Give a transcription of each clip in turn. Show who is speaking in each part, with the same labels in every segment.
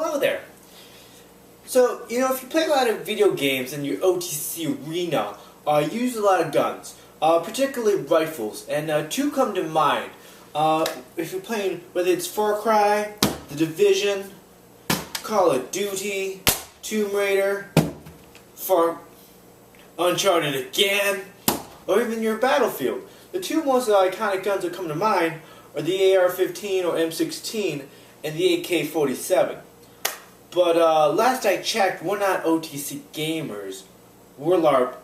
Speaker 1: hello there. So, if you play a lot of video games in your OTC arena, you use a lot of guns, particularly rifles, and two come to mind. If you're playing, whether it's Far Cry, The Division, Call of Duty, Tomb Raider, Uncharted again, or even your Battlefield. The two most iconic guns that come to mind are the AR-15 or M16 and the AK-47. But last I checked, we're not OTC gamers. We're LARP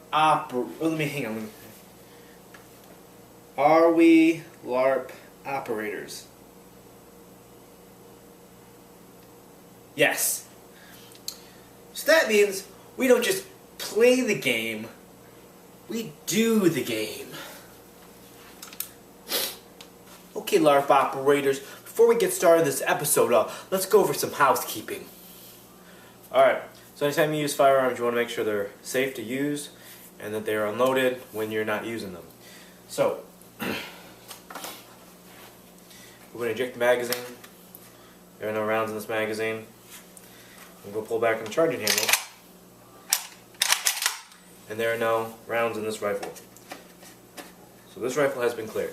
Speaker 1: Are we LARP operators? Yes. So that means we don't just play the game, we do the game. Okay, LARP operators, before we get started this episode, let's go over some housekeeping. Alright, so anytime you use firearms, you want to make sure they're safe to use and that they're unloaded when you're not using them. So, we're going to eject the magazine. There are no rounds in this magazine. We'll go pull back on the charging handle. And there are no rounds in this rifle. So this rifle has been cleared.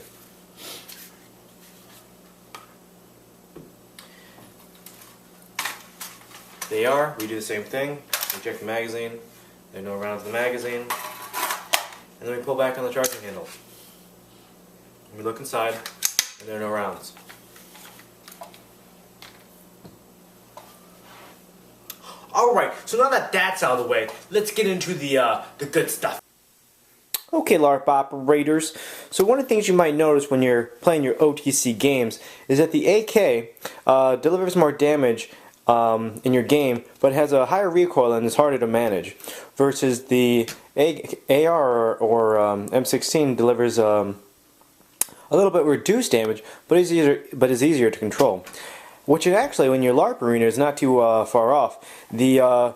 Speaker 1: They are, we do the same thing. We eject the magazine. There are no rounds in the magazine. And then we pull back on the charging handle. And we look inside, and there are no rounds. Alright, so now that that's out of the way, let's get into the good stuff. Okay, LARP operators, so one of the things you might notice when you're playing your OTC games is that the AK delivers more damage in your game, but has a higher recoil and is harder to manage, versus the AR or M16 delivers a little bit reduced damage, but is easier to control. Which is actually, when your LARP arena, is not too far off. The AR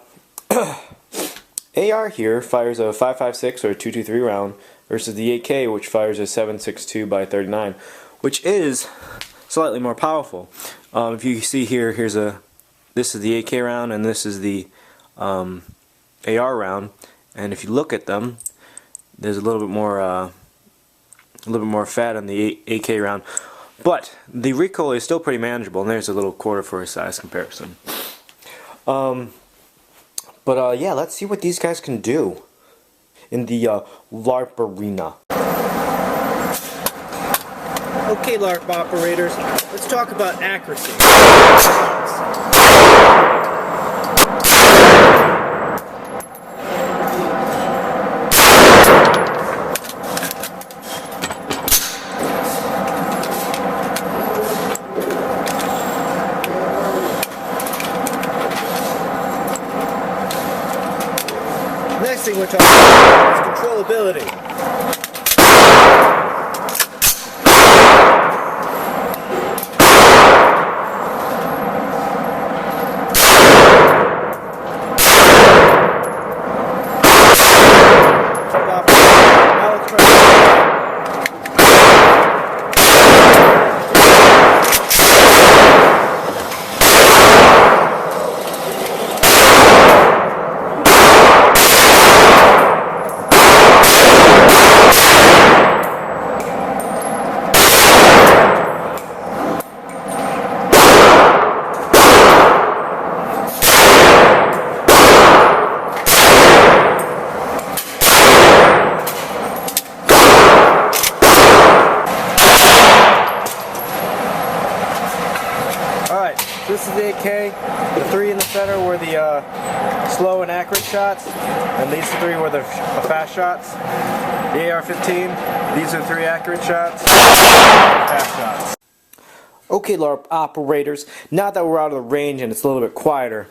Speaker 1: here fires a 5.56 or a 2.23 round versus the AK, which fires a 7.62 by 39, which is slightly more powerful. If you see here, this is the AK round and this is the AR round, and if you look at them, there's a little bit more fat on the AK round. But the recoil is still pretty manageable, and there's a little quarter for a size comparison. Yeah, let's see what these guys can do in the LARP arena. Okay, LARP operators, let's talk about accuracy. Next thing we're talking about is controllability. This is the AK. The three in the center were the slow and accurate shots, and these three were the fast shots. The AR-15, these are three accurate shots, fast shots. Okay, LARP operators, now that we're out of the range and it's a little bit quieter,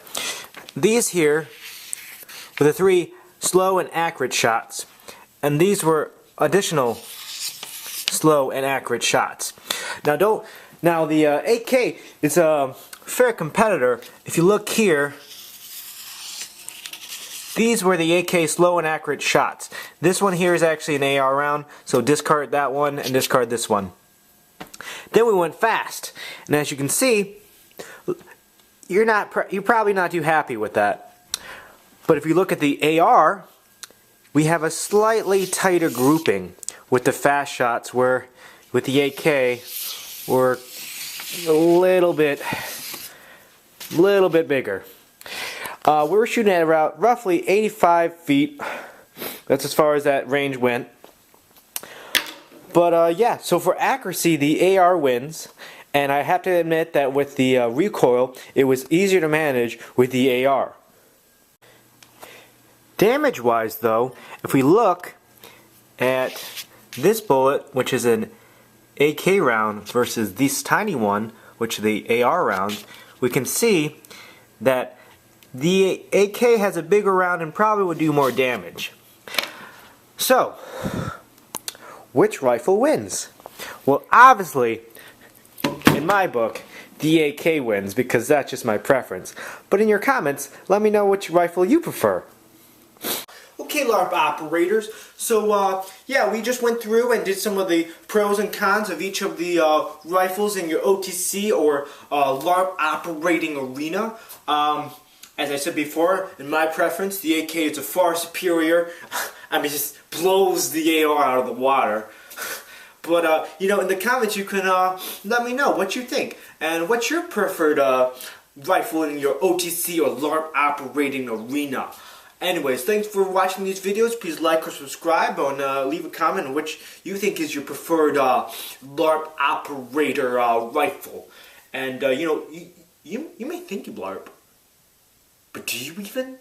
Speaker 1: these here were the three slow and accurate shots, and these were additional slow and accurate shots. Now the AK is a fair competitor. If you look here, these were the AK slow and accurate shots. This one here is actually an AR round, so discard that one and discard this one. Then we went fast, and as you can see, you're probably not too happy with that. But if you look at the AR, we have a slightly tighter grouping with the fast shots, where with the AK we're a little bit bigger. We were shooting at about roughly 85 feet. That's as far as that range went. But yeah, so for accuracy, the AR wins. And I have to admit that with the recoil, it was easier to manage with the AR. Damage-wise though, if we look at this bullet, which is an AK round, versus this tiny one, which is the AR round, we can see that the AK has a bigger round and probably would do more damage. So, which rifle wins? Well, obviously, in my book, the AK wins, because that's just my preference. But in your comments, let me know which rifle you prefer. Okay, LARP operators, so yeah, we just went through and did some of the pros and cons of each of the rifles in your OTC or LARP operating arena. As I said before, in my preference, the AK is a far superior. I mean, it just blows the AR out of the water. But, you know, in the comments you can let me know what you think. And what's your preferred rifle in your OTC or LARP operating arena? Anyways, thanks for watching these videos. Please like or subscribe and leave a comment on which you think is your preferred LARP operator rifle. And, you know, you may think you LARP, but do you even?